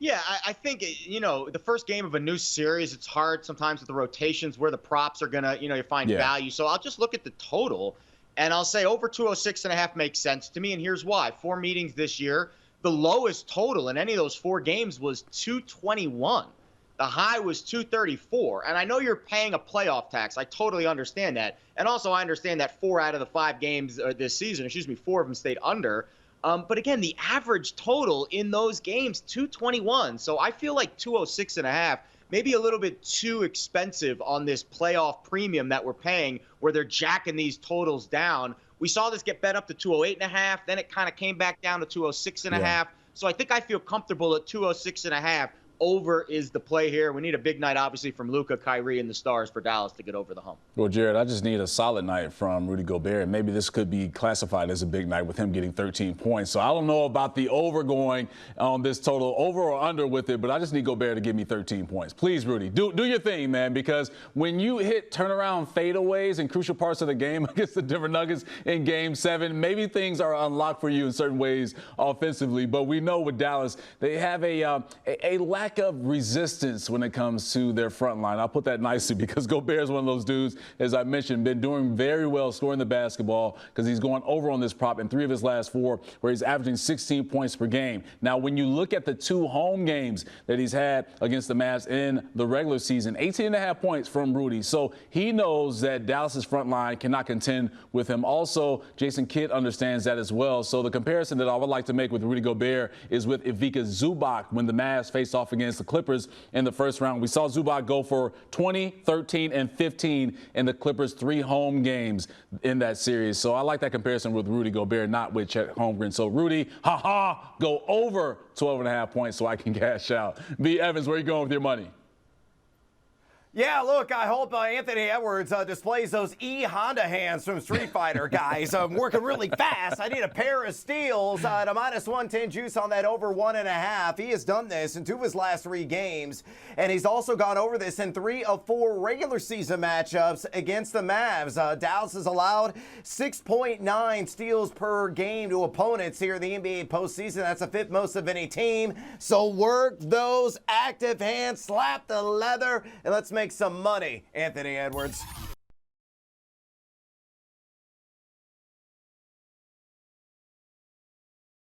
Yeah, I think, the first game of a new series, it's hard sometimes with the rotations where the props are going to, you find Yeah. value. So I'll just look at the total and I'll say over 206.5 makes sense to me. And here's why. 4 meetings this year, the lowest total in any of those 4 games was 221. The high was 234. And I know you're paying a playoff tax. I totally understand that. And also, I understand that 4 out of the 5 games this season, 4 of them stayed under. But again, the average total in those games, 221. So I feel like 206.5, maybe a little bit too expensive on this playoff premium that we're paying, where they're jacking these totals down. We saw this get bet up to 208.5. Then it kind of came back down to Yeah. 206.5. So I think I feel comfortable at 206.5. Over is the play here. We need a big night, obviously, from Luka, Kyrie, and the Stars for Dallas to get over the hump. Well, Jared, I just need a solid night from Rudy Gobert. Maybe this could be classified as a big night with him getting 13 points. So I don't know about the over going on this total, over or under with it, but I just need Gobert to give me 13 points. Please, Rudy, do your thing, man, because when you hit turnaround fadeaways in crucial parts of the game against the Denver Nuggets in Game 7, maybe things are unlocked for you in certain ways offensively. But we know with Dallas, they have a lack of resistance when it comes to their front line. I'll put that nicely because Gobert is one of those dudes, as I mentioned, been doing very well scoring the basketball because he's going over on this prop in 3 of his last 4 where he's averaging 16 points per game. Now, when you look at the 2 home games that he's had against the Mavs in the regular season, 18.5 points from Rudy. So he knows that Dallas's front line cannot contend with him. Also, Jason Kidd understands that as well. So the comparison that I would like to make with Rudy Gobert is with Ivica Zubac when the Mavs faced off against the Clippers in the first round. We saw Zubac go for 20, 13, and 15 in the Clippers' 3 home games in that series. So I like that comparison with Rudy Gobert, not with Chet Holmgren. So Rudy, go over 12.5 points so I can cash out. B. Evans, where are you going with your money? Yeah, look, I hope Anthony Edwards displays those Honda hands from Street Fighter, guys. I'm working really fast. I need a pair of steals at a -110 juice on that over 1.5. He has done this in 2 of his last 3 games, and he's also gone over this in 3 of 4 regular season matchups against the Mavs. Dallas has allowed 6.9 steals per game to opponents here in the NBA postseason. That's the 5th most of any team. So work those active hands, slap the leather, and let's make some money, Anthony Edwards.